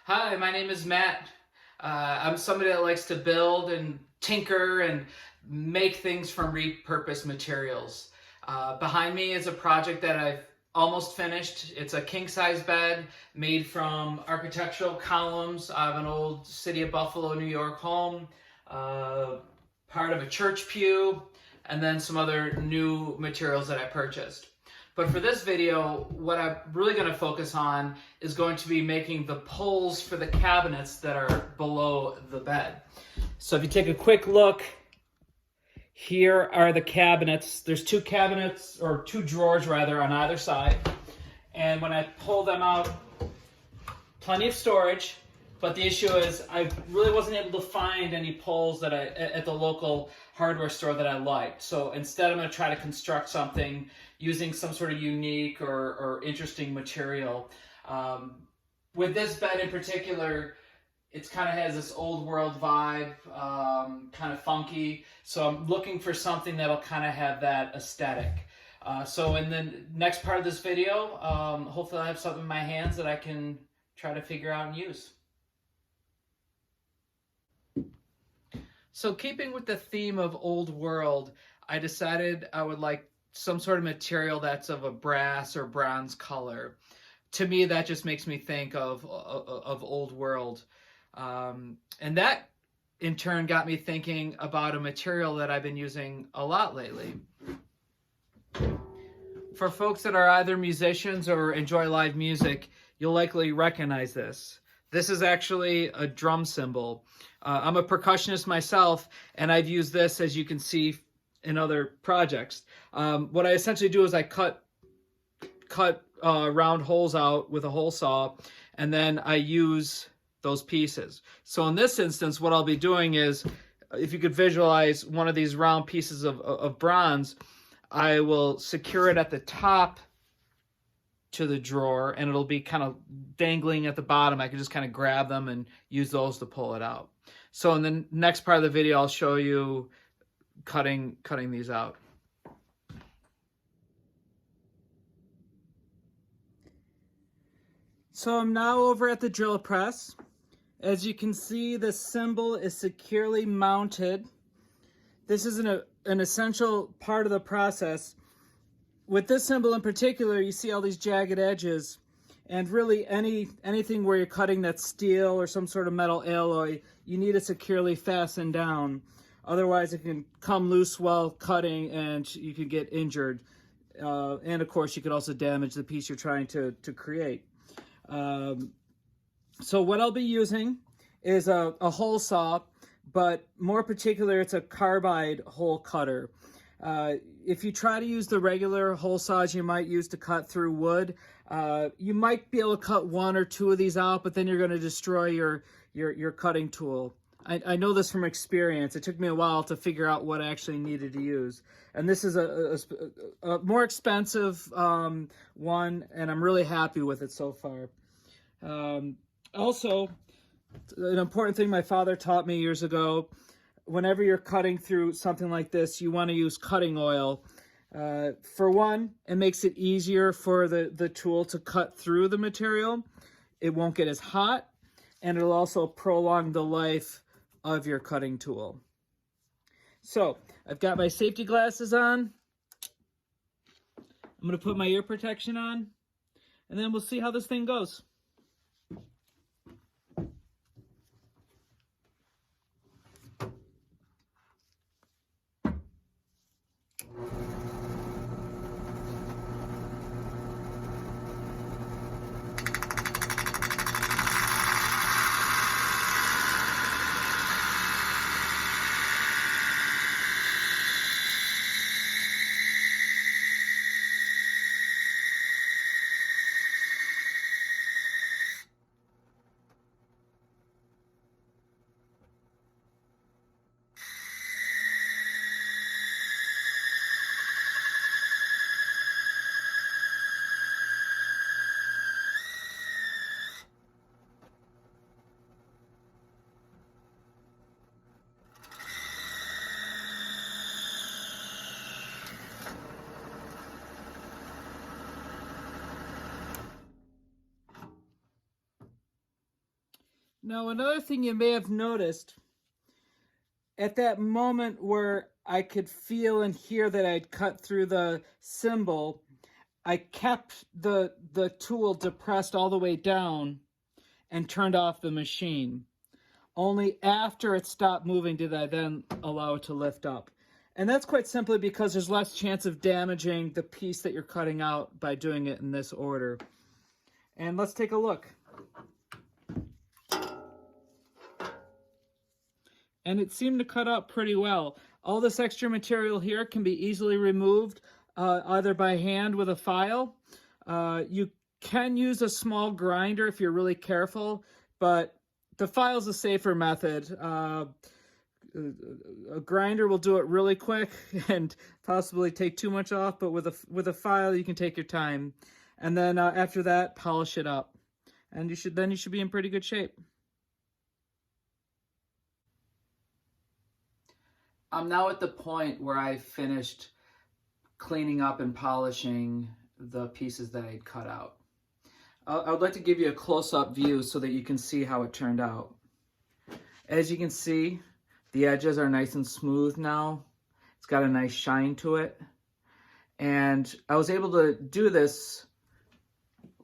Hi, my name is Matt. I'm somebody that likes to build and tinker and make things from repurposed materials. Behind me is a project that I've almost finished. It's a king-size bed made from architectural columns out of an old City of Buffalo, New York home, part of a church pew, and then some other new materials that I purchased. But for this video, what I'm really going to focus on is going to be making the poles for the cabinets that are below the bed. So if you take a quick look, here are the cabinets. There's two cabinets, or two drawers rather, on either side. And when I pull them out, plenty of storage. But the issue is I really wasn't able to find any poles that at the local hardware store that I liked. So instead I'm going to try to construct something using some sort of unique or interesting material. With this bed in particular, it kind of has this old world vibe, kind of funky. So I'm looking for something that'll kind of have that aesthetic. So in the next part of this video, hopefully I have something in my hands that I can try to figure out and use. So keeping with the theme of old world, I decided I would like some sort of material that's of a brass or bronze color. To me, that just makes me think of old world. And that, in turn, got me thinking about a material that I've been using a lot lately. For folks that are either musicians or enjoy live music, you'll likely recognize this. This is actually a drum cymbal. I'm a percussionist myself, and I've used this, as you can see, in other projects. What I essentially do is I cut round holes out with a hole saw, and then I use those pieces. So in this instance, what I'll be doing is, if you could visualize one of these round pieces of bronze, I will secure it at the top to the drawer, and it'll be kind of dangling at the bottom. I can just kind of grab them and use those to pull it out. So in the next part of the video, I'll show you cutting these out. So I'm now over at the drill press. As you can see, the cymbal is securely mounted. This is an essential part of the process. With this cymbal in particular, you see all these jagged edges, and really anything where you're cutting that's steel or some sort of metal alloy, you need it securely fastened down. Otherwise, it can come loose while cutting and you can get injured. And of course, you could also damage the piece you're trying to create. So what I'll be using is a hole saw, but more particular, it's a carbide hole cutter. If you try to use the regular hole saws you might use to cut through wood, you might be able to cut one or two of these out, but then you're going to destroy your cutting tool. I know this from experience. It took me a while to figure out what I actually needed to use. And this is a more expensive one, and I'm really happy with it so far. Also, an important thing my father taught me years ago: whenever you're cutting through something like this, you want to use cutting oil. For one, it makes it easier for the tool to cut through the material. It won't get as hot, and it'll also prolong the life of your cutting tool. So I've got my safety glasses on. I'm going to put my ear protection on, and then we'll see how this thing goes. Now, another thing you may have noticed, at that moment where I could feel and hear that I'd cut through the cymbal, I kept the tool depressed all the way down and turned off the machine. Only after it stopped moving did I then allow it to lift up. And that's quite simply because there's less chance of damaging the piece that you're cutting out by doing it in this order. And let's take a look. And it seemed to cut out pretty well. All this extra material here can be easily removed either by hand with a file. You can use a small grinder if you're really careful, but the file is a safer method. A grinder will do it really quick and possibly take too much off, but with a file you can take your time. And then after that, polish it up. And you should be in pretty good shape. I'm now at the point where I finished cleaning up and polishing the pieces that I'd cut out. I would like to give you a close-up view so that you can see how it turned out. As you can see, the edges are nice and smooth now. It's got a nice shine to it. And I was able to do this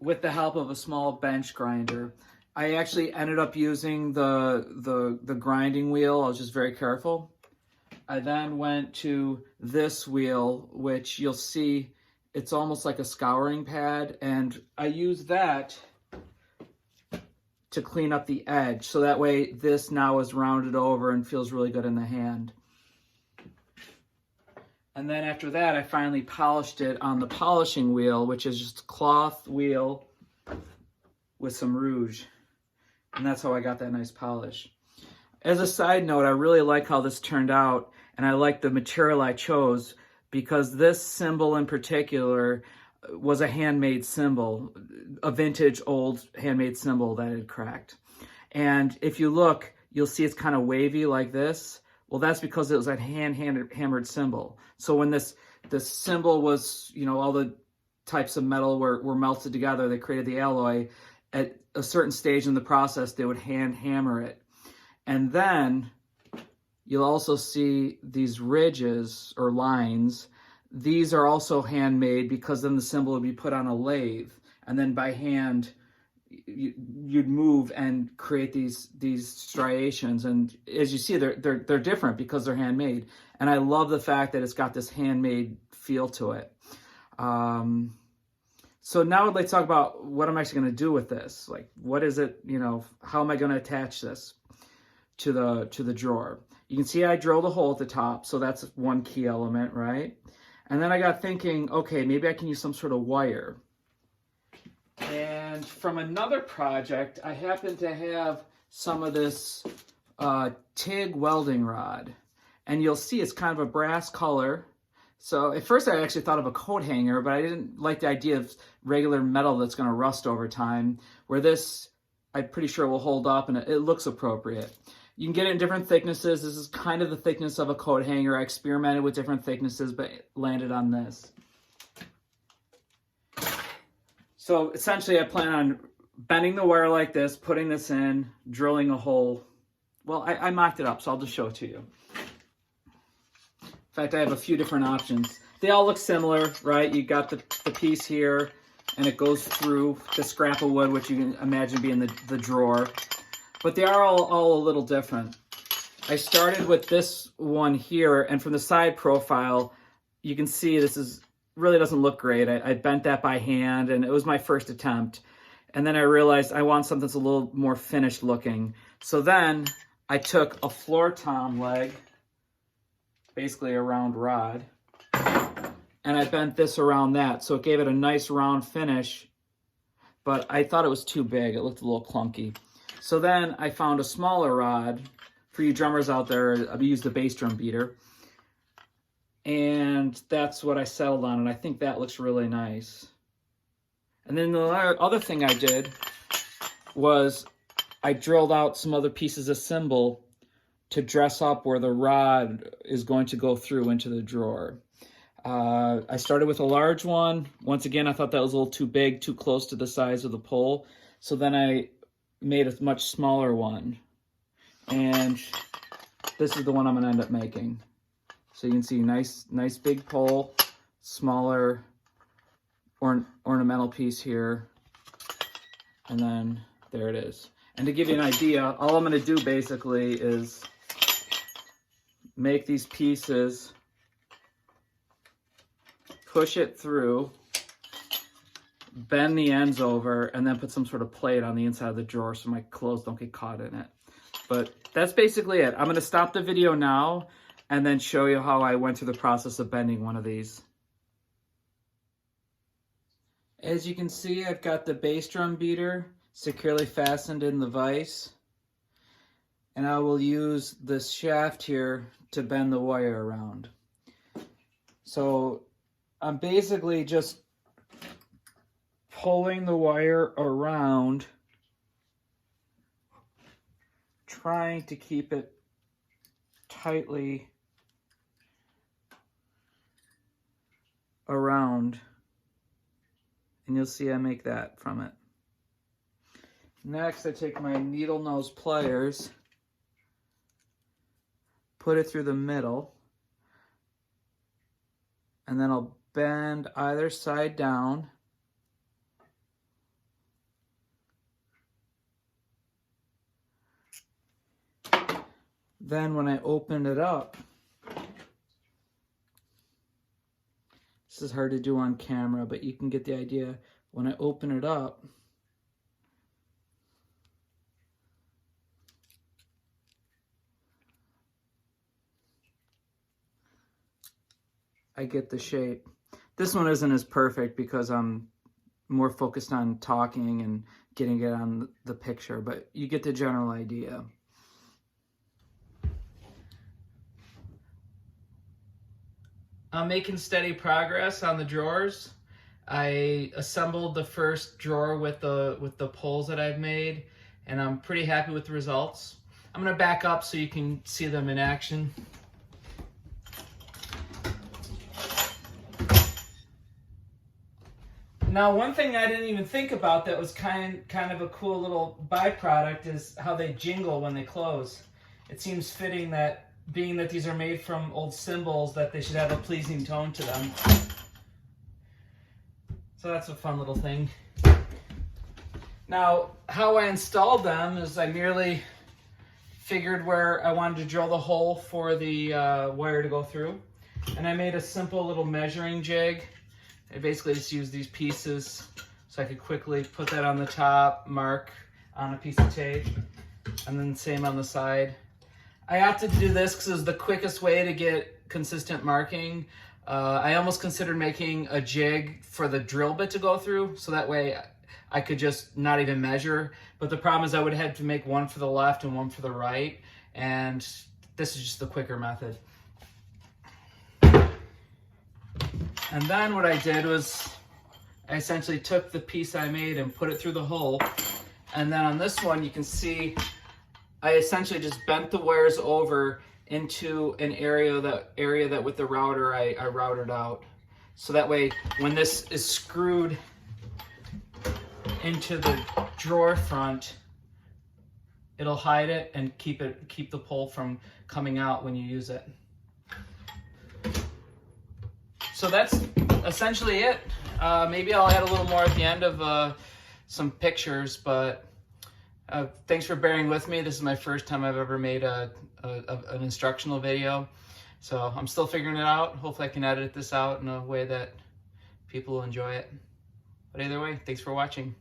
with the help of a small bench grinder. I actually ended up using the grinding wheel. I was just very careful. I then went to this wheel, which you'll see it's almost like a scouring pad, and I use that to clean up the edge. So that way this now is rounded over and feels really good in the hand. And then after that, I finally polished it on the polishing wheel, which is just a cloth wheel with some rouge. And that's how I got that nice polish. As a side note, I really like how this turned out, and I like the material I chose because this cymbal in particular was a handmade cymbal, a vintage old handmade cymbal that had cracked. And if you look, you'll see it's kind of wavy like this. Well, that's because it was a hand-hammered cymbal. So when this cymbal was, you know, all the types of metal were melted together, they created the alloy. At a certain stage in the process, they would hand hammer it. And then you'll also see these ridges or lines. These are also handmade because then the cymbal would be put on a lathe, and then by hand you'd move and create these striations. And as you see, they're different because they're handmade. And I love the fact that it's got this handmade feel to it. So now I'd like to talk about what I'm actually going to do with this. Like, what is it? You know, how am I going to attach this to the drawer? You can see I drilled a hole at the top, so that's one key element, right? And then I got thinking, okay, maybe I can use some sort of wire. And from another project, I happen to have some of this TIG welding rod. And you'll see it's kind of a brass color. So at first I actually thought of a coat hanger, but I didn't like the idea of regular metal that's going to rust over time, where this, I'm pretty sure, will hold up and it looks appropriate. You can get it in different thicknesses. This is kind of the thickness of a coat hanger. I experimented with different thicknesses, but landed on this. So essentially I plan on bending the wire like this, putting this in, drilling a hole. Well, I mocked it up, so I'll just show it to you. In fact, I have a few different options. They all look similar, right? You got the piece here, and it goes through the scrap of wood, which you can imagine being the drawer. But they are all a little different. I started with this one here, and from the side profile, you can see this is really doesn't look great. I bent that by hand, and it was my first attempt. And then I realized I want something that's a little more finished looking. So then I took a floor tom leg, basically a round rod, and I bent this around that. So it gave it a nice round finish, but I thought it was too big. It looked a little clunky. So then I found a smaller rod. For you drummers out there, I used the bass drum beater. And that's what I settled on, and I think that looks really nice. And then the other thing I did was I drilled out some other pieces of cymbal to dress up where the rod is going to go through into the drawer. I started with a large one. Once again, I thought that was a little too big, too close to the size of the pole. So then I made a much smaller one. And this is the one I'm gonna end up making. So you can see nice big pole, smaller ornamental piece here, and then there it is. And to give you an idea, all I'm gonna do basically is make these pieces, push it through, bend the ends over, and then put some sort of plate on the inside of the drawer so my clothes don't get caught in it. But that's basically it. I'm gonna stop the video now and then show you how I went through the process of bending one of these. As you can see, I've got the bass drum beater securely fastened in the vise, and I will use this shaft here to bend the wire around. So I'm basically just pulling the wire around, trying to keep it tightly around, and you'll see I make that from it. Next, I take my needle nose pliers, put it through the middle, and then I'll bend either side down. Then when I open it up, this is hard to do on camera, but you can get the idea. When I open it up, I get the shape. This one isn't as perfect because I'm more focused on talking and getting it on the picture, but you get the general idea. I'm making steady progress on the drawers. I assembled the first drawer with the poles that I've made, and I'm pretty happy with the results. I'm gonna back up so you can see them in action. Now, one thing I didn't even think about that was kind of a cool little byproduct is how they jingle when they close. It seems fitting that, being that these are made from old cymbals, that they should have a pleasing tone to them. So that's a fun little thing. Now, how I installed them is I merely figured where I wanted to drill the hole for the wire to go through. And I made a simple little measuring jig. I basically just used these pieces so I could quickly put that on the top, mark on a piece of tape, and then same on the side. I opted to do this because it was the quickest way to get consistent marking. I almost considered making a jig for the drill bit to go through, so that way I could just not even measure. But the problem is I would have had to make one for the left and one for the right, and this is just the quicker method. And then what I did was I essentially took the piece I made and put it through the hole. And then on this one, you can see I essentially just bent the wires over into an area that with the router I routed out. So that way, when this is screwed into the drawer front, it'll hide it and keep the pole from coming out when you use it. So that's essentially it. Maybe I'll add a little more at the end of some pictures, but thanks for bearing with me. This is my first time I've ever made an instructional video. So I'm still figuring it out. Hopefully I can edit this out in a way that people will enjoy it. But either way, thanks for watching.